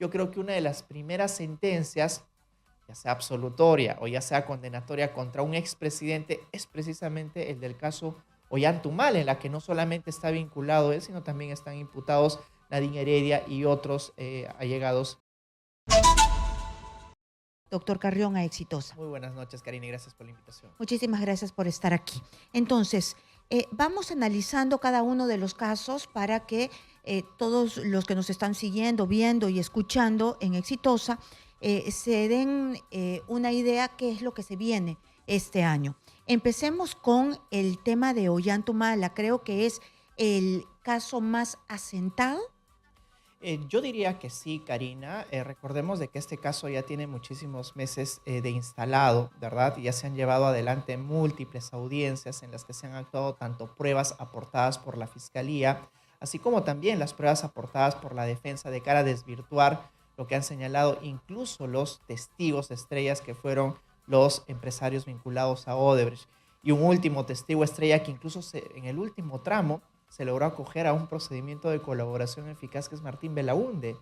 yo creo que una de las primeras sentencias, ya sea absolutoria o ya sea condenatoria contra un expresidente, es precisamente el del caso Ollantaytamala, en la que no solamente está vinculado él, sino también están imputados Nadine Heredia y otros allegados. Doctor Carrión, a Exitosa. Muy buenas noches, Karina, y gracias por la invitación. Muchísimas gracias por estar aquí. Entonces, vamos analizando cada uno de los casos para que todos los que nos están siguiendo, viendo y escuchando en Exitosa se den una idea qué es lo que se viene este año. Empecemos con el tema de Ollantaytamala. Creo que es el caso más asentado. Yo diría que sí, Karina. Recordemos de que este caso ya tiene muchísimos meses de instalado, ¿verdad? Y ya se han llevado adelante múltiples audiencias en las que se han actuado tanto pruebas aportadas por la Fiscalía, así como también las pruebas aportadas por la defensa de cara a desvirtuar lo que han señalado incluso los testigos estrellas que fueron los empresarios vinculados a Odebrecht. Y un último testigo estrella que incluso en el último tramo se logró acoger a un procedimiento de colaboración eficaz que es Martín Belaunde.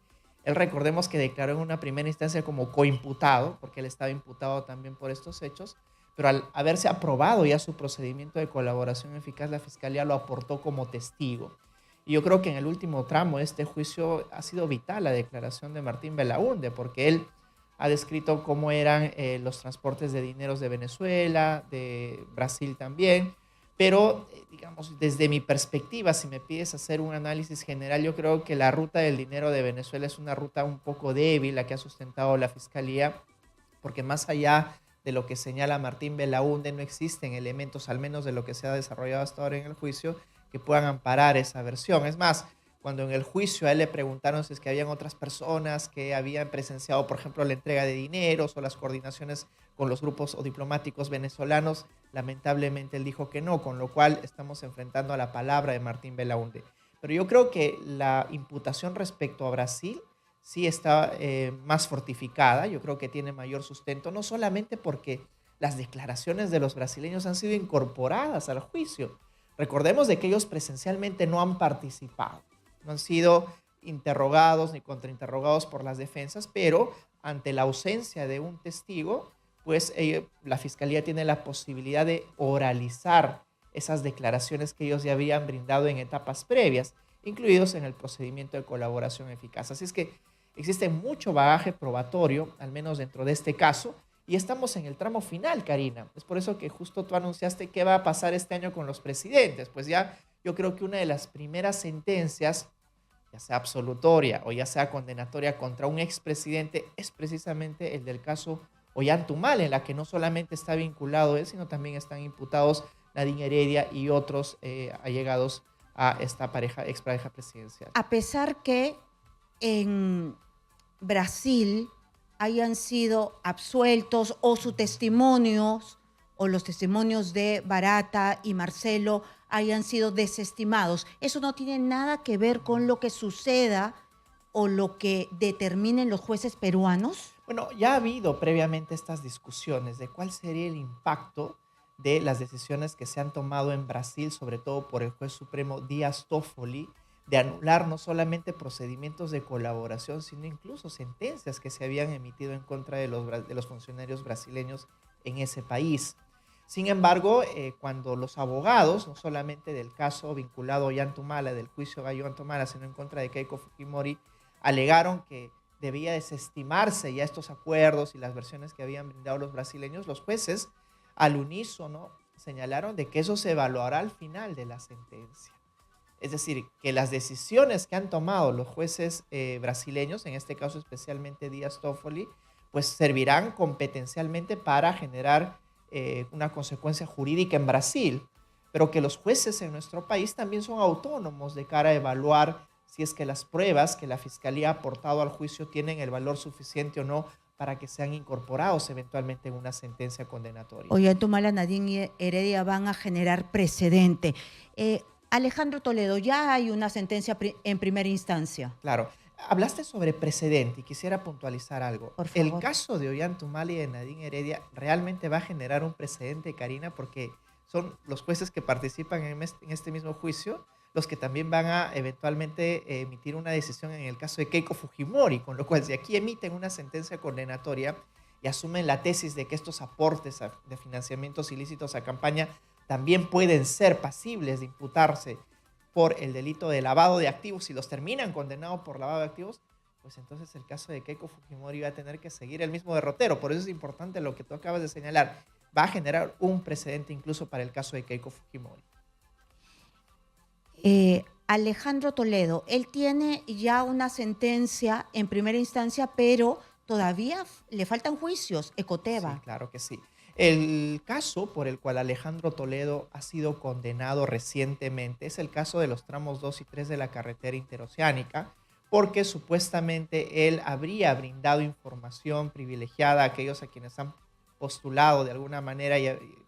Él, recordemos que declaró en una primera instancia como coimputado, porque él estaba imputado también por estos hechos, pero al haberse aprobado ya su procedimiento de colaboración eficaz, la Fiscalía lo aportó como testigo. Y yo creo que en el último tramo de este juicio ha sido vital la declaración de Martín Belaunde, porque él ha descrito cómo eran los transportes de dineros de Venezuela, de Brasil también, pero digamos, desde mi perspectiva, si me pides hacer un análisis general, yo creo que la ruta del dinero de Venezuela es una ruta un poco débil, la que ha sustentado la Fiscalía, porque más allá de lo que señala Martín Belaunde, no existen elementos, al menos de lo que se ha desarrollado hasta ahora en el juicio, que puedan amparar esa versión. Es más, cuando en el juicio a él le preguntaron si es que habían otras personas que habían presenciado, por ejemplo, la entrega de dineros o las coordinaciones con los grupos o diplomáticos venezolanos, lamentablemente él dijo que no, con lo cual estamos enfrentando a la palabra de Martín Belaunde. Pero yo creo que la imputación respecto a Brasil sí está más fortificada, yo creo que tiene mayor sustento, no solamente porque las declaraciones de los brasileños han sido incorporadas al juicio. Recordemos de que ellos presencialmente no han participado, no han sido interrogados ni contrainterrogados por las defensas, pero ante la ausencia de un testigo, pues la Fiscalía tiene la posibilidad de oralizar esas declaraciones que ellos ya habían brindado en etapas previas, incluidos en el procedimiento de colaboración eficaz. Así es que existe mucho bagaje probatorio, al menos dentro de este caso, y estamos en el tramo final, Karina. Es por eso que justo tú anunciaste qué va a pasar este año con los presidentes. Pues ya yo creo que una de las primeras sentencias, ya sea absolutoria o ya sea condenatoria contra un expresidente, es precisamente el del caso Ollantaytamala, en la que no solamente está vinculado él, sino también están imputados Nadine Heredia y otros allegados a esta pareja, expareja presidencial. A pesar que en Brasil hayan sido absueltos o sus testimonios o los testimonios de Barata y Marcelo hayan sido desestimados. Eso no tiene nada que ver con lo que suceda o lo que determinen los jueces peruanos. Bueno, ya ha habido previamente estas discusiones de cuál sería el impacto de las decisiones que se han tomado en Brasil, sobre todo por el juez supremo Díaz Toffoli, de anular no solamente procedimientos de colaboración, sino incluso sentencias que se habían emitido en contra de los funcionarios brasileños en ese país. Sin embargo, cuando los abogados, no solamente del caso vinculado a Ollantaytamala, del juicio a Ollantaytamala, sino en contra de Keiko Fujimori, alegaron que debía desestimarse ya estos acuerdos y las versiones que habían brindado los brasileños, los jueces al unísono señalaron de que eso se evaluará al final de la sentencia. Es decir, que las decisiones que han tomado los jueces brasileños, en este caso especialmente Díaz Toffoli, pues servirán competencialmente para generar una consecuencia jurídica en Brasil, pero que los jueces en nuestro país también son autónomos de cara a evaluar si es que las pruebas que la Fiscalía ha aportado al juicio tienen el valor suficiente o no para que sean incorporados eventualmente en una sentencia condenatoria. Ollantaytamala, Nadine Heredia van a generar precedente. Alejandro Toledo, ya hay una sentencia en primera instancia. Claro. Hablaste sobre precedente y quisiera puntualizar algo. Por El favor. caso de Ollantaytamala y de Nadine Heredia realmente va a generar un precedente, Karina, porque son los jueces que participan en este mismo juicio, los que también van a eventualmente emitir una decisión en el caso de Keiko Fujimori, con lo cual si aquí emiten una sentencia condenatoria y asumen la tesis de que estos aportes de financiamientos ilícitos a campaña también pueden ser pasibles de imputarse por el delito de lavado de activos y los terminan condenados por lavado de activos, pues entonces el caso de Keiko Fujimori va a tener que seguir el mismo derrotero. Por eso es importante lo que tú acabas de señalar. Va a generar un precedente incluso para el caso de Keiko Fujimori. Alejandro Toledo, él tiene ya una sentencia en primera instancia, pero todavía le faltan juicios, Sí, Ecoteva. claro que sí. El caso por el cual Alejandro Toledo ha sido condenado recientemente es el caso de los tramos 2 y 3 de la carretera interoceánica, porque supuestamente él habría brindado información privilegiada a aquellos a quienes han postulado de alguna manera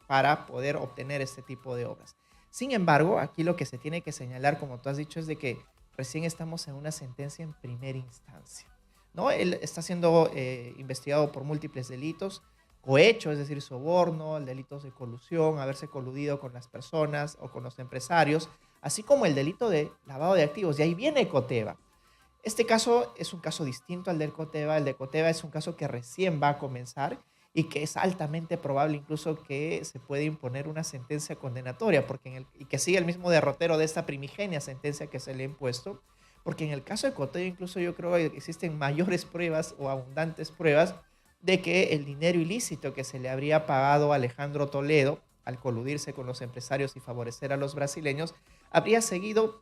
para poder obtener este tipo de obras. Sin embargo, aquí lo que se tiene que señalar, como tú has dicho, es de que recién estamos en una sentencia en primera instancia, ¿no? Él está siendo investigado por múltiples delitos, cohecho, es decir, soborno, delitos de colusión, haberse coludido con las personas o con los empresarios, así como el delito de lavado de activos. Y ahí viene Ecoteva. Este caso es un caso distinto al del Ecoteva. El de Ecoteva es un caso que recién va a comenzar y que es altamente probable incluso que se pueda imponer una sentencia condenatoria y que siga el mismo derrotero de esta primigenia sentencia que se le ha impuesto, porque en el caso de Ecoteva incluso yo creo que existen mayores pruebas o abundantes pruebas de que el dinero ilícito que se le habría pagado a Alejandro Toledo al coludirse con los empresarios y favorecer a los brasileños, habría seguido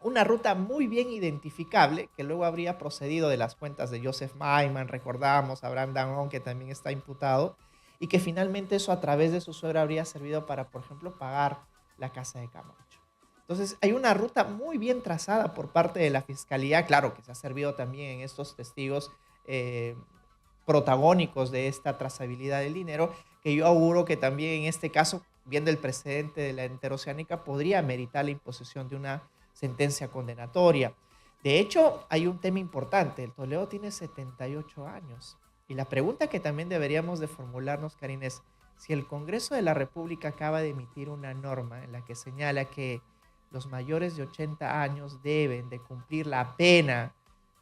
una ruta muy bien identificable que luego habría procedido de las cuentas de Joseph Maiman, recordamos, Abraham Danón, que también está imputado, y que finalmente eso a través de su suegra habría servido para, por ejemplo, pagar la casa de Camacho. Entonces, hay una ruta muy bien trazada por parte de la Fiscalía, claro, que se ha servido también en estos testigos protagónicos de esta trazabilidad del dinero, que yo auguro que también en este caso, viendo el precedente de la interoceánica, podría meritar la imposición de una sentencia condenatoria. De hecho, hay un tema importante. El Toledo tiene 78 años. Y la pregunta que también deberíamos de formularnos, Karine, es si el Congreso de la República acaba de emitir una norma en la que señala que los mayores de 80 años deben de cumplir la pena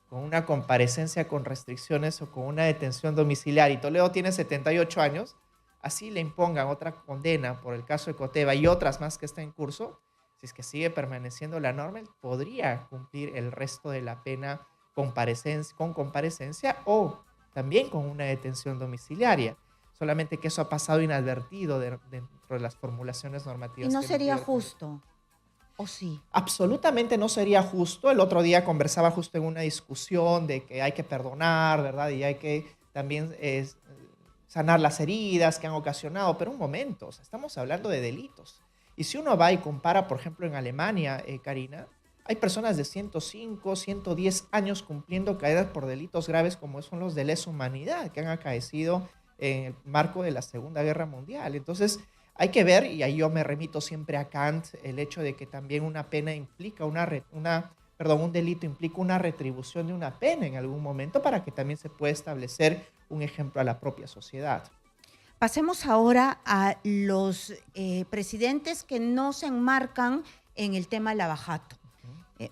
con una comparecencia con restricciones o con una detención domiciliaria, y Toledo tiene 78 años, así le impongan otra condena por el caso de Ecoteva y otras más que está en curso, si es que sigue permaneciendo la norma, él podría cumplir el resto de la pena con comparecencia o también con una detención domiciliaria. Solamente que eso ha pasado inadvertido dentro de las formulaciones Y normativas no que ha sería emitido el Congreso. justo, ¿o sí? Absolutamente no sería justo. El otro día conversaba justo en una discusión de que hay que perdonar, ¿verdad? Y hay que también sanar las heridas que han ocasionado. Pero un momento, o sea, estamos hablando de delitos. Y si uno va y compara, por ejemplo, en Alemania, Karina, hay personas de 105, 110 años cumpliendo cadenas por delitos graves como son los de lesa humanidad que han acaecido en el marco de la Segunda Guerra Mundial. Entonces, hay que ver, y ahí yo me remito siempre a Kant, el hecho de que también una pena implica un delito implica una retribución de una pena en algún momento para que también se pueda establecer un ejemplo a la propia sociedad. Pasemos ahora a los presidentes que no se enmarcan en el tema Lavajato.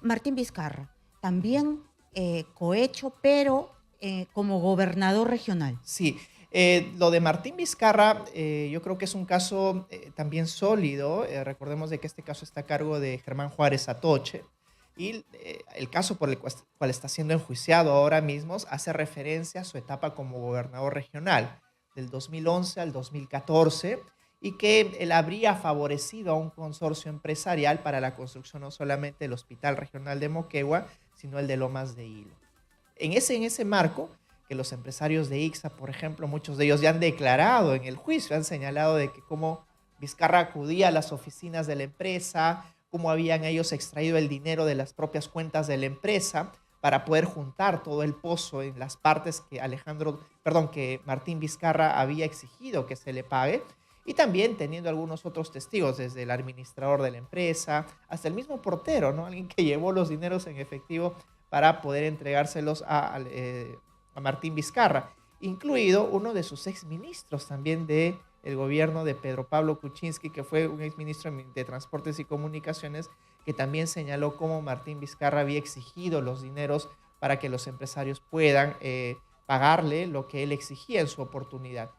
Martín Vizcarra, también cohecho, pero como gobernador regional. Sí, lo de Martín Vizcarra, yo creo que es un caso también sólido. Recordemos de que este caso está a cargo de Germán Juárez Atoche. Y el caso por el cual está siendo enjuiciado ahora mismo hace referencia a su etapa como gobernador regional, del 2011 al 2014, y que él habría favorecido a un consorcio empresarial para la construcción no solamente del Hospital Regional de Moquegua, sino el de Lomas de Hilo. En ese marco, que los empresarios de ICSA, por ejemplo, muchos de ellos ya han declarado en el juicio, han señalado de que cómo Vizcarra acudía a las oficinas de la empresa, cómo habían ellos extraído el dinero de las propias cuentas de la empresa para poder juntar todo el pozo en las partes que Martín Vizcarra había exigido que se le pague, y también teniendo algunos otros testigos, desde el administrador de la empresa hasta el mismo portero, ¿no? Alguien que llevó los dineros en efectivo para poder entregárselos a Martín Vizcarra, incluido uno de sus exministros también del gobierno de Pedro Pablo Kuczynski, que fue un exministro de Transportes y Comunicaciones, que también señaló cómo Martín Vizcarra había exigido los dineros para que los empresarios puedan pagarle lo que él exigía en su oportunidad.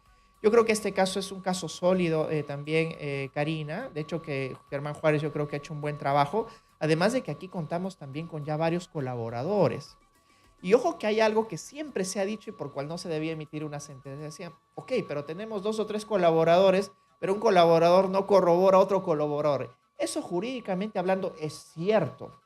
Yo creo que este caso es un caso sólido también, Karina. De hecho, que Germán Juárez yo creo que ha hecho un buen trabajo. Además de que aquí contamos también con ya varios colaboradores. Y ojo que hay algo que siempre se ha dicho y por cual no se debía emitir una sentencia. Decían, ok, pero tenemos 2 o 3 colaboradores, pero un colaborador no corrobora a otro colaborador. Eso jurídicamente hablando es cierto.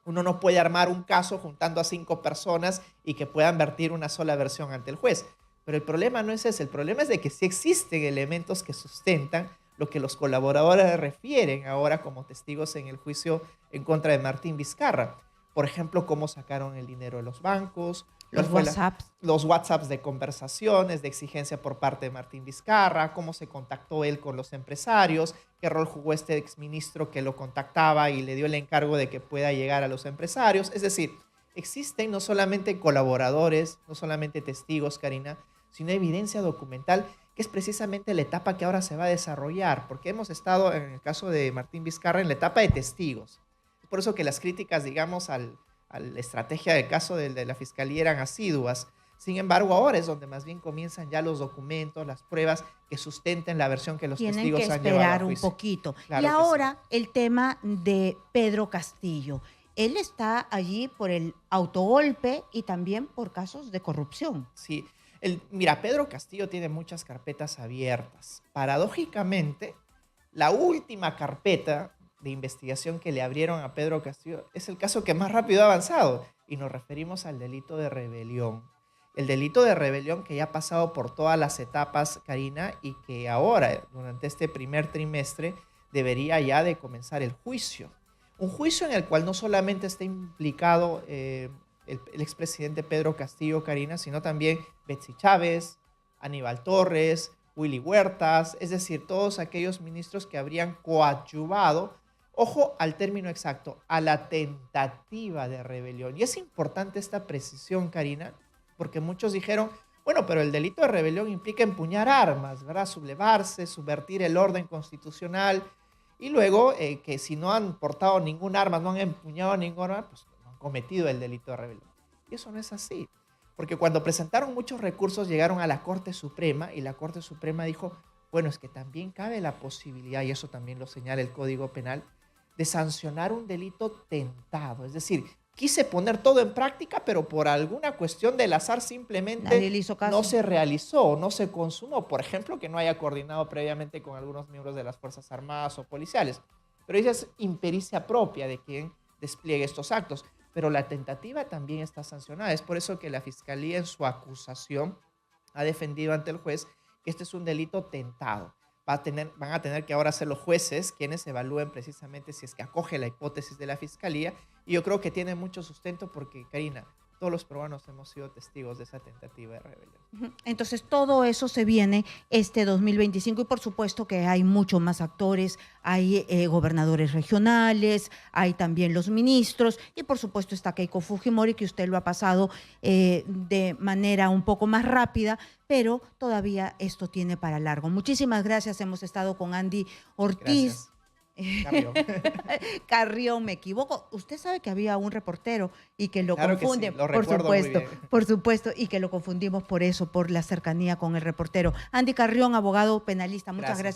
Uno no puede armar un caso juntando a 5 personas y que puedan vertir una sola versión ante el juez. Pero el problema no es ese, el problema es de que sí existen elementos que sustentan lo que los colaboradores refieren ahora como testigos en el juicio en contra de Martín Vizcarra. Por ejemplo, cómo sacaron el dinero de los bancos, Los WhatsApps. los WhatsApps de conversaciones, de exigencia por parte de Martín Vizcarra, cómo se contactó él con los empresarios, qué rol jugó este exministro que lo contactaba y le dio el encargo de que pueda llegar a los empresarios. Es decir, existen no solamente colaboradores, no solamente testigos, Karina, sino evidencia documental, que es precisamente la etapa que ahora se va a desarrollar, porque hemos estado, en el caso de Martín Vizcarra, en la etapa de testigos. Es por eso que las críticas, digamos, a la estrategia del caso de la Fiscalía eran asiduas. Sin embargo, ahora es donde más bien comienzan ya los documentos, las pruebas que sustenten la versión que los testigos han llevado a juicio. Tienen que esperar un poquito. Claro y que ahora sí. el tema de Pedro Castillo. Él está allí por el autogolpe y también por casos de corrupción. Sí. Mira, Pedro Castillo tiene muchas carpetas abiertas. Paradójicamente, la última carpeta de investigación que le abrieron a Pedro Castillo es el caso que más rápido ha avanzado y nos referimos al delito de rebelión. El delito de rebelión que ya ha pasado por todas las etapas, Karina, y que ahora, durante este primer trimestre, debería ya de comenzar el juicio. Un juicio en el cual no solamente está implicado el expresidente Pedro Castillo, Karina, sino también Betsy Chávez, Aníbal Torres, Willy Huertas, es decir, todos aquellos ministros que habrían coadyuvado, ojo al término exacto, a la tentativa de rebelión. Y es importante esta precisión, Karina, porque muchos dijeron, bueno, pero el delito de rebelión implica empuñar armas, ¿verdad? Sublevarse, subvertir el orden constitucional, y luego que si no han portado ningún arma, no han empuñado ningún arma, pues no han cometido el delito de rebelión. Y eso no es así. Porque cuando presentaron muchos recursos, llegaron a la Corte Suprema y la Corte Suprema dijo, bueno, es que también cabe la posibilidad, y eso también lo señala el Código Penal, de sancionar un delito tentado. Es decir, quise poner todo en práctica, pero por alguna cuestión del azar simplemente no se realizó, no se consumó. Por ejemplo, que no haya coordinado previamente con algunos miembros de las Fuerzas Armadas o policiales. Pero esa es impericia propia de quien despliegue estos actos. Pero la tentativa también está sancionada. Es por eso que la Fiscalía en su acusación ha defendido ante el juez que este es un delito tentado. Van a tener que ahora ser los jueces quienes evalúen precisamente si es que acoge la hipótesis de la Fiscalía. Y yo creo que tiene mucho sustento porque, Karina, todos los peruanos hemos sido testigos de esa tentativa de rebelión. Entonces, todo eso se viene este 2025 y por supuesto que hay muchos más actores, hay gobernadores regionales, hay también los ministros y por supuesto está Keiko Fujimori, que usted lo ha pasado de manera un poco más rápida, pero todavía esto tiene para largo. Muchísimas gracias. Hemos estado con Andy Ortiz. Gracias. Carrión. Carrión, me equivoco. Usted sabe que había un reportero y que lo confunde, sí, lo recuerdo muy bien. Por supuesto, y que lo confundimos por eso, por la cercanía con el reportero. Andy Carrión, abogado penalista, muchas gracias.